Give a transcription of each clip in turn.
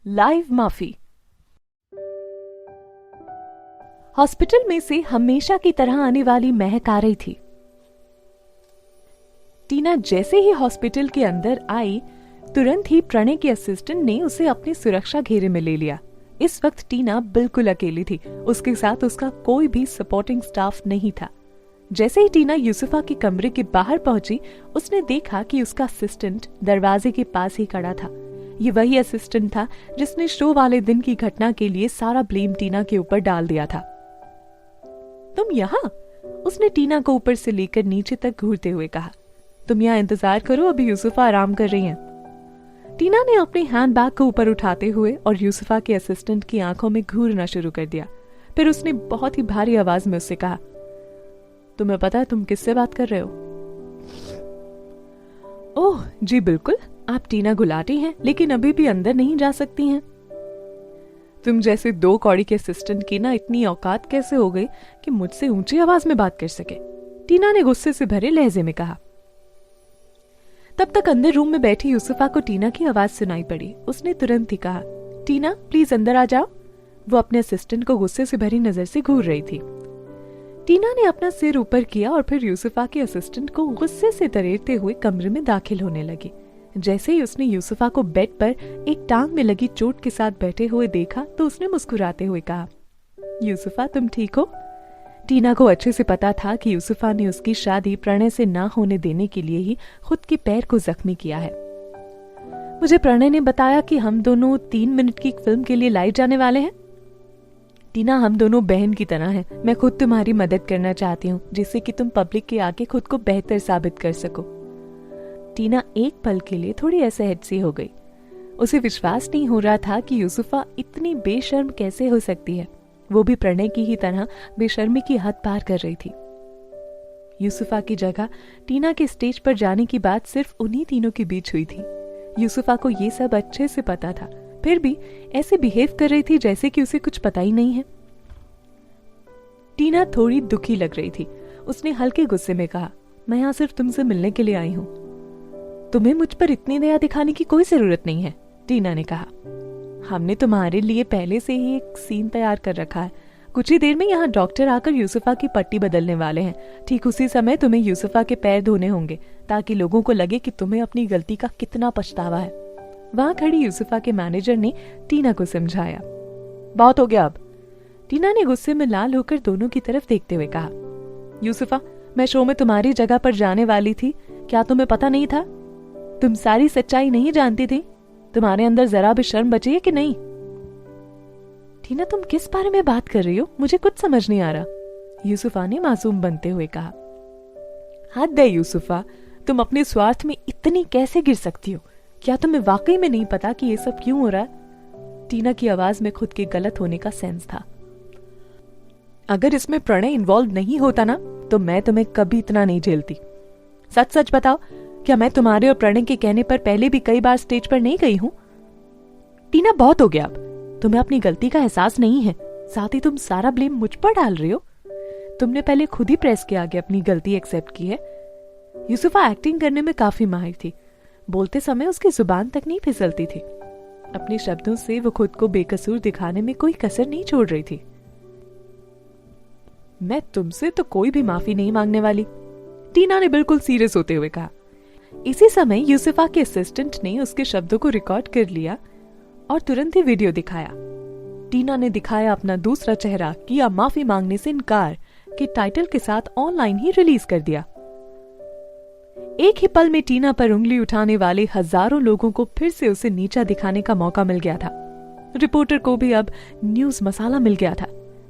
Live माफी। Hospital में से हमेशा की तरह आने वाली महक आ रही थी। टीना जैसे ही हॉस्पिटल के अंदर आई, तुरंत ही प्रणय के असिस्टेंट ने उसे अपने सुरक्षा घेरे में ले लिया। इस वक्त टीना बिल्कुल अकेली थी। उसके साथ उसका कोई भी सपोर्टिंग स्टाफ नहीं था। जैसे ही टीना यूसुफा के कमरे के बाहर पहुंची, उसने देखा कि उसका असिस्टेंट दरवाजे के पास ही खड़ा था। ये वही असिस्टेंट था जिसने शो वाले दिन की घटना के लिए सारा ब्लेम टीना के ऊपर डाल दिया था। तुम यहाँ? उसने टीना को ऊपर से लेकर नीचे तक घूरते हुए कहा। तुम यहाँ इंतजार करो, अभी यूसुफा आराम कर रही हैं। टीना ने अपने हैंड बैग को ऊपर उठाते हुए और यूसुफा के असिस्टेंट की आंखों में घूरना शुरू कर दिया। फिर उसने बहुत ही भारी आवाज में उससे कहा, तुम्हें पता है तुम किससे बात कर रहे हो? ओह जी बिल्कुल, आप टीना गुलाटी हैं, लेकिन अभी भी अंदर नहीं जा सकती हैं। तुम जैसे 2 कौड़ी के असिस्टेंट की ना इतनी औकात कैसे हो गई कि मुझसे ऊंची आवाज में बात कर सके? टीना ने गुस्से से भरे लहजे में कहा। तब तक अंदर रूम में बैठी यूसुफा को टीना की आवाज सुनाई पड़ी। उसने तुरंत ही कहा, टीना प्लीज अंदर आ जाओ। वो अपने असिस्टेंट को गुस्से से भरी नजर से घूर रही थी। टीना ने अपना सिर ऊपर किया और फिर यूसुफा के असिस्टेंट को गुस्से से तरेरते हुए कमरे में दाखिल होने लगी। जैसे ही उसने यूसुफा को बेड पर एक टांग में लगी चोट के साथ बैठे हुए देखा तो उसने मुस्कुराते हुए कहा, यूसुफा तुम ठीक हो? टीना को अच्छे से पता था कि यूसुफा ने उसकी शादी प्रणय से ना होने देने के लिए ही खुद के पैर को जख्मी किया है। मुझे प्रणय ने बताया कि हम दोनों 3 मिनट की फिल्म के लिए लाइव जाने वाले हैं। टीना हम दोनों बहन की तरह हैं। मैं खुद तुम्हारी मदद करना चाहती हूँ जिससे कि तुम पब्लिक के आगे खुद को बेहतर साबित कर सको। टीना एक पल के लिए थोड़ी असहज सी हो गई। उसे विश्वास नहीं हो रहा था कि यूसुफा इतनी बेशर्म कैसे हो सकती है। वो भी प्रणय की ही तरह बेशर्मी की हद पार कर रही थी। यूसुफा की जगह टीना के स्टेज पर जाने की बात सिर्फ उन्हीं तीनों के बीच हुई थी। यूसुफा को ये सब अच्छे से पता था, फिर भी ऐसे बिहेव कर रही थी जैसे कि उसे कुछ पता ही नहीं है। टीना थोड़ी दुखी लग रही थी। उसने हल्के गुस्से में कहा, मैं यहाँ सिर्फ तुमसे मिलने के लिए आई हूँ। तुम्हें मुझ पर इतनी दया दिखाने की कोई जरूरत नहीं है, टीना ने कहा। हमने तुम्हारे लिए पहले से ही एक सीन तैयार कर रखा है। कुछ ही देर में यहाँ डॉक्टर आकर यूसुफा की पट्टी बदलने वाले हैं। ठीक उसी समय तुम्हें यूसुफा के पैर धोने होंगे ताकि लोगों को लगे कि तुम्हें अपनी गलती का कितना पछतावा है। वहां खड़ी यूसुफा के मैनेजर ने टीना को समझाया। बहुत हो गया अब, टीना ने गुस्से में लाल होकर दोनों की तरफ देखते हुए कहा। यूसुफा, मैं शो में तुम्हारी जगह पर जाने वाली थी, क्या तुम्हें पता नहीं था? तुम सारी सच्चाई नहीं जानती थी? तुम्हारे अंदर जरा भी शर्म बची है कि नहीं? टीना तुम किस बारे में बात कर रही हो? मुझे कुछ समझ नहीं आ रहा, यूसुफा ने मासूम बनते हुए कहा। हद है यूसुफा, तुम अपने स्वार्थ में इतनी कैसे गिर सकती हो? क्या तुम्हें वाकई में नहीं पता कि ये सब क्यों हो रहा है? टीना की आवाज में खुद के गलत होने का सेंस था। अगर इसमें प्रणय इन्वॉल्व नहीं होता ना तो मैं तुम्हें कभी इतना नहीं झेलती। सच सच बताओ, क्या मैं तुम्हारे और प्रणय के कहने पर पहले भी कई बार स्टेज पर नहीं गई हूं? टीना बहुत हो गया अब, तुम्हें अपनी गलती का एहसास नहीं है, साथ ही तुम सारा ब्लेम मुझ पर डाल रही हो। तुमने पहले खुद ही प्रेस के आगे अपनी गलती एक्सेप्ट की है। यूसुफा एक्टिंग करने में काफी माहिर थी। बोलते समय उसकी जुबान तक नहीं फिसलती थी। अपने शब्दों से वो खुद को बेकसूर दिखाने में कोई कसर नहीं छोड़ रही थी। मैं तुमसे तो कोई भी माफी नहीं मांगने वाली, टीना ने बिल्कुल सीरियस होते हुए कहा। इसी समय यूसुफा के असिस्टेंट ने उसके शब्दों को रिकॉर्ड कर लिया और तुरंत ही वीडियो दिखाया। टीना ने दिखाया अपना दूसरा चेहरा, किया माफी मांगने से इनकार के टाइटल के साथ ऑनलाइन ही रिलीज कर दिया। एक ही पल में टीना पर उंगली उठाने वाले हजारों लोगों को फिर से उसे नीचा दिखाने का मौका मिल गया था। रिपोर्टर को भी अब न्यूज मसाला मिल गया था।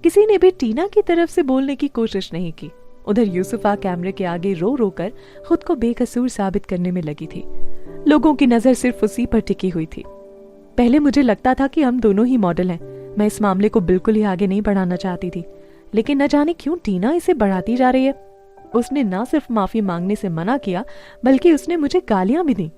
किसी ने भी टीना की तरफ से बोलने की कोशिश नहीं की। उधर यूसुफा कैमरे के आगे रो रो कर खुद को बेकसूर साबित करने में लगी थी। लोगों की नजर सिर्फ उसी पर टिकी हुई थी। पहले मुझे लगता था कि हम दोनों ही मॉडल हैं। मैं इस मामले को बिल्कुल ही आगे नहीं बढ़ाना चाहती थी, लेकिन न जाने क्यों टीना इसे बढ़ाती जा रही है। उसने न सिर्फ माफी मांगने से मना किया, बल्कि उसने मुझे गालियां भी दी।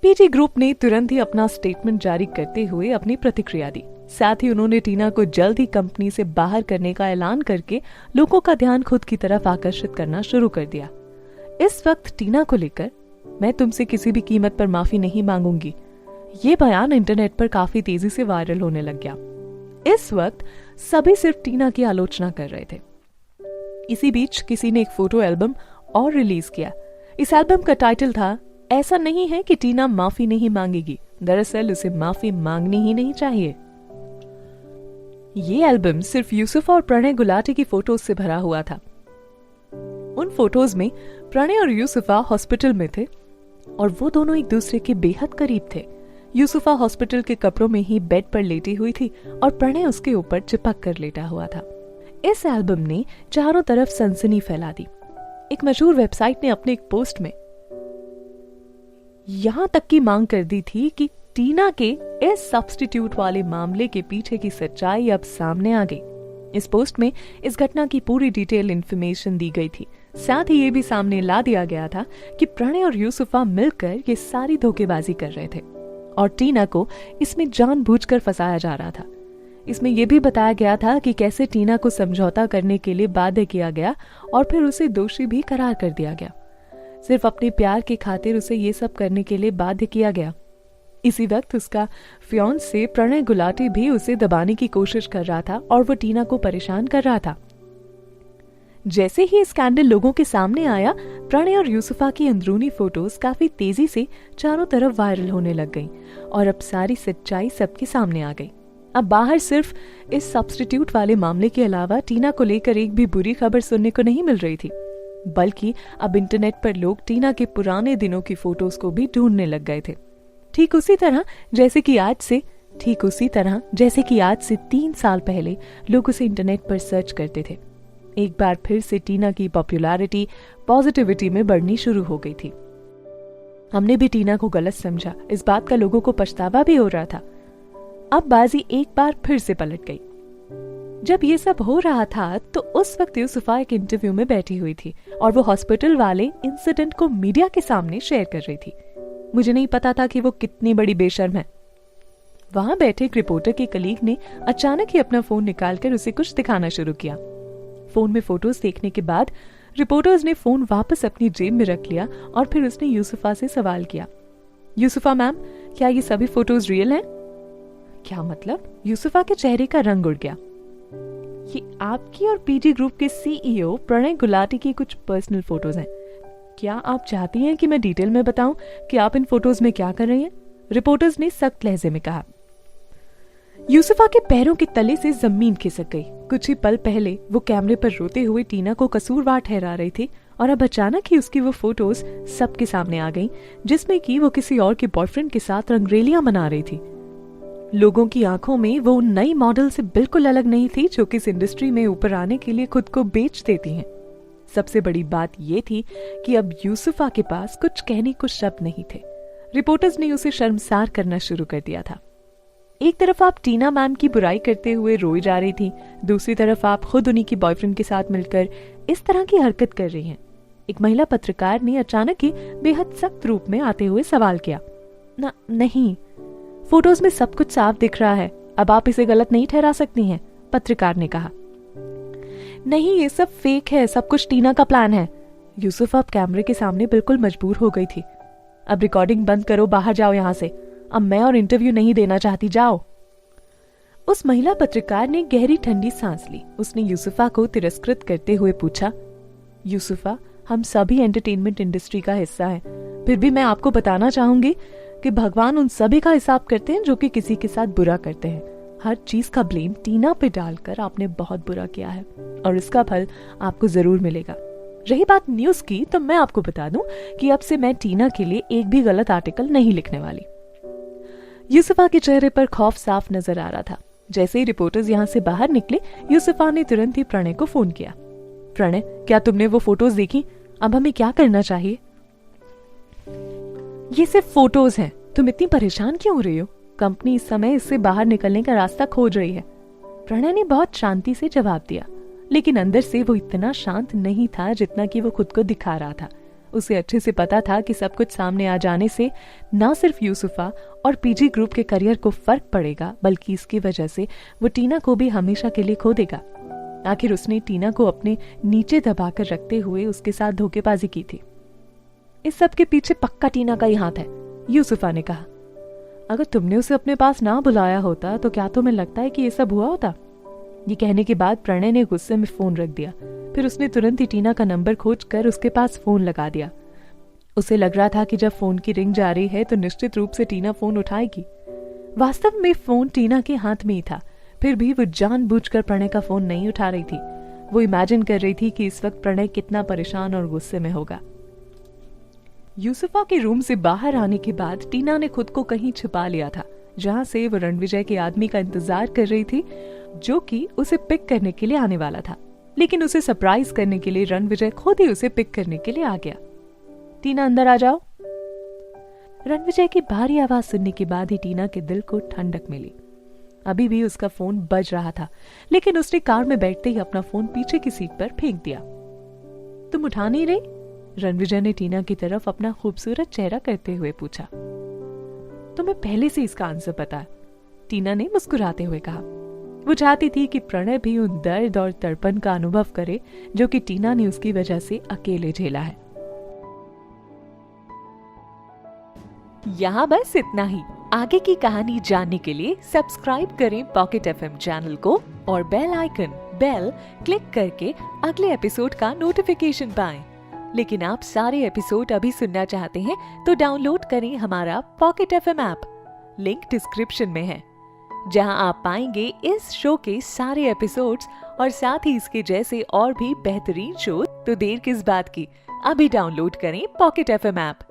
पीजी ग्रुप ने तुरंत ही अपना स्टेटमेंट जारी करते हुए अपनी प्रतिक्रिया दी। साथ ही उन्होंने टीना को जल्द ही कंपनी से बाहर करने का ऐलान करके लोगों का ध्यान खुद की तरफ आकर्षित करना शुरू कर दिया। इस वक्त टीना को लेकर, मैं तुमसे किसी भी कीमत पर माफी नहीं मांगूंगी। ये बयान इंटरनेट पर काफी तेजी से वायरल होने लग गया। इस वक्त सभी सिर्फ टीना की आलोचना कर रहे थे। इसी बीच किसी ने एक फोटो एल्बम और रिलीज किया। इस एल्बम का टाइटल था ऐसा नहीं है कि टीना माफी नहीं मांगेगी, दरअसल उसे माफी मांगनी ही नहीं चाहिए। ये एल्बम सिर्फ यूसुफ और प्रणय गुलाटी की फोटोज से भरा हुआ था। उन फोटोज में प्रणय और यूसुफा हॉस्पिटल में थे और वो दोनों एक दूसरे के बेहद करीब थे। यूसुफा हॉस्पिटल के कपड़ों में ही बेड पर लेटी हुई थी और प्रणय उसके ऊपर चिपक कर लेटा हुआ था। इस एल्बम ने चारों तरफ सनसनी फैला दी। एक मशहूर वेबसाइट ने अपने एक पोस्ट में यहां तक की मांग कर दी थी कि टीना के इस सब्स्टिट्यूट वाले मामले के पीछे की सच्चाई अब सामने आ गई। इस पोस्ट में इस घटना की पूरी डिटेल इंफॉर्मेशन दी गई थी। साथ ही ये भी सामने ला दिया गया था कि प्रणय और यूसुफा मिलकर ये सारी धोखेबाजी कर रहे थे और टीना को इसमें जानबूझकर फंसाया जा रहा था। इसमें यह भी बताया गया था कि कैसे टीना को समझौता करने के लिए बाध्य किया गया और फिर उसे दोषी भी करार कर दिया गया। सिर्फ अपने प्यार की खातिर उसे ये सब करने के लिए बाध्य किया गया। इसी वक्त उसका फियांसे प्रणय गुलाटी भी उसे दबाने की कोशिश कर रहा था और वो टीना को परेशान कर रहा था। जैसे ही स्कैंडल लोगों के सामने आया, प्रणय और यूसुफा की अंदरूनी फोटोज काफी तेजी से चारों तरफ वायरल होने लग गईं और अब सारी सच्चाई सबके सामने आ गई। अब बाहर सिर्फ इस सब्स्टिट्यूट वाले मामले के अलावा टीना को लेकर एक भी बुरी खबर सुनने को नहीं मिल रही थी, बल्कि अब इंटरनेट पर लोग टीना के पुराने दिनों की फोटोज को भी ढूंढने लग गए थे। ठीक उसी तरह जैसे कि आज से 3 साल पहले लोग उसे इंटरनेट पर सर्च करते थे। एक बार फिर से टीना की पॉपुलैरिटी पॉजिटिविटी में बढ़नी शुरू हो गई थी। हमने भी टीना को गलत समझा, इस बात का लोगों को पछतावा भी हो रहा था। अब बाजी एक बार फिर से पलट गई। जब ये सब हो रहा था तो उस वक्त यूसुफा एक इंटरव्यू में बैठी हुई थी और वो हॉस्पिटल वाले इंसिडेंट को मीडिया के सामने शेयर कर रही थी। मुझे नहीं पता था कि वो कितनी बड़ी बेशर्म है। वहां बैठे एक रिपोर्टर के कलीग ने अचानक ही अपना फोन निकालकर उसे कुछ दिखाना शुरू किया। फोन में फोटोज देखने के बाद रिपोर्टर्स ने फोन वापस अपनी जेब में रख लिया और फिर उसने यूसुफा से सवाल किया, यूसुफा मैम, क्या ये सभी फोटोज रियल हैं? क्या मतलब? यूसुफा के चेहरे का रंग उड़ गया। ये आपकी और पीजी ग्रुप के सीईओ प्रणय गुलाटी की कुछ पर्सनल फोटोज हैं। क्या आप चाहती हैं कि मैं डिटेल में बताऊं कि आप इन फोटोज में क्या कर रही हैं? रिपोर्टर्स ने सख्त लहजे में कहा। यूसुफा के पैरों के तले से जमीन खिसक गई। कुछ ही पल पहले वो कैमरे पर रोते हुए टीना को कसूरवार ठहरा रही थी और अब अचानक ही उसकी वो फोटोज सबके सामने आ गईं, जिसमें कि वो किसी और के बॉयफ्रेंड के साथ रंगरेलियां मना रही थी। लोगों की आंखों में वो नई मॉडल से बिल्कुल अलग नहीं थी जो कि इस इंडस्ट्री में ऊपर आने के लिए खुद को बेच देती हैं। सबसे बड़ी बात ये थी कि अब यूसुफा के पास कुछ कहने को शब्द नहीं थे। रिपोर्टर्स ने उसे शर्मसार करना शुरू कर दिया था। एक तरफ आप टीना मैम की बुराई करते हुए रोई जा रही थी, दूसरी तरफ आप खुद उन्हीं की बॉयफ्रेंड के साथ मिलकर इस तरह की हरकत कर रही हैं। एक महिला पत्रकार ने अचानक ही बेहद सख्त रूप में आते हुए सवाल किया, नहीं, फोटोज में सब कुछ साफ दिख रहा है, अब आप इसे गलत नहीं ठहरा सकती हैं। पत्रकार ने कहा, नहीं, ये सब फेक है, सब कुछ टीना का प्लान है। यूसुफ अब कैमरे के सामने बिल्कुल मजबूर हो गई थी। अब रिकॉर्डिंग बंद करो, बाहर जाओ यहाँ से, अब मैं और इंटरव्यू नहीं देना चाहती, जाओ। उस महिला पत्रकार ने गहरी ठंडी सांस ली। उसने यूसुफा को तिरस्कृत करते हुए पूछा, यूसुफा, हम सभी एंटरटेनमेंट इंडस्ट्री का हिस्सा हैं, फिर भी मैं आपको बताना चाहूंगी कि भगवान उन सभी का हिसाब करते हैं जो कि किसी के साथ बुरा करते हैं। हर चीज का ब्लेम टीना पे डालकर आपने बहुत बुरा किया है और इसका फल आपको जरूर मिलेगा। रही बात न्यूज की, तो मैं आपको बता दूं कि अब से मैं टीना के लिए एक भी गलत आर्टिकल नहीं लिखने वाली। यूसुफा के चेहरे पर खौफ साफ नजर आ रहा था। जैसे ही रिपोर्टर्स यहाँ से बाहर निकले, यूसुफा ने तुरंत ही प्रणय को फोन किया। प्रणय, क्या तुमने वो फोटोज देखी? अब हमें क्या करना चाहिए? ये सिर्फ फोटोज हैं, तुम इतनी परेशान क्यों हो रही हो? कंपनी इस समय इससे बाहर निकलने का रास्ता खोज रही है। प्रणय ने बहुत शांति से जवाब दिया, लेकिन अंदर से वो इतना शांत नहीं था जितना कि वो खुद को दिखा रहा था। उसे अच्छे से पता था कि सब कुछ सामने आ जाने से न सिर्फ यूसुफा और पीजी ग्रुप के करियर को फर्क पड़ेगा, बल्कि इसकी वजह से वो टीना को भी हमेशा के लिए खो देगा। आखिर उसने टीना को अपने नीचे दबाकर रखते हुए उसके साथ धोखेबाजी की थी। इस सब के पीछे पक्का टीना का ही हाथ है, यूसुफा ने कहा। अगर तुमने उसे अपने पास ना बुलाया होता तो क्या तुम्हें लगता है कि ये सब हुआ होता? ये कहने के बाद प्रणय ने गुस्से में फोन रख दिया। फिर उसने तुरंत ही टीना का नंबर खोज कर उसके पास फोन लगा दिया। उसे लग रहा था कि जब फोन की रिंग जा रही है तो निश्चित रूप से टीना फोन उठाएगी। वास्तव में फोन टीना के हाथ में ही था, फिर भी वो जानबूझकर प्रणय का फोन नहीं उठा रही थी। वो इमेजिन कर रही थी कि इस वक्त प्रणय कितना परेशान और गुस्से में होगा। यूसुफा के रूम से बाहर आने के बाद टीना ने खुद को कहीं छिपा लिया था, जहां से वो रणविजय के आदमी का इंतजार कर रही थी, जो कि उसे पिक करने के लिए आने वाला था। लेकिन उसे सरप्राइज करने के लिए रणविजय खुद ही उसे पिक करने के लिए आ गया। टीना, अंदर आ जाओ। रणविजय की भारी आवाज सुनने के बाद ही टीना के दिल को ठंडक मिली। अभी भी उसका फोन बज रहा था, लेकिन उसने कार में बैठते ही अपना फोन पीछे की सीट पर फेंक दिया। तुम उठा नहीं रही? रणविजय ने टीना की तरफ अपना खूबसूरत चेहरा करते हुए पूछा। तुम्हें पहले से इसका आंसर पता है, टीना ने मुस्कुराते हुए कहा। वो चाहती थी कि प्रणय भी उन दर्द और तड़पन का अनुभव करे जो कि टीना ने उसकी वजह से अकेले झेला है। यहाँ बस इतना ही। आगे की कहानी जानने के लिए सब्सक्राइब करें पॉकेट एफएम चैनल को और बेल क्लिक करके अगले एपिसोड का नोटिफिकेशन पाएं। लेकिन आप सारे एपिसोड अभी सुनना चाहते हैं तो डाउनलोड करें हमारा pocket FM app. Link description में है, जहां आप पाएंगे इस शो के सारे एपिसोड्स और साथ ही इसके जैसे और भी बेहतरीन शो। तो देर किस बात की, अभी डाउनलोड करें पॉकेट एफएम ऐप।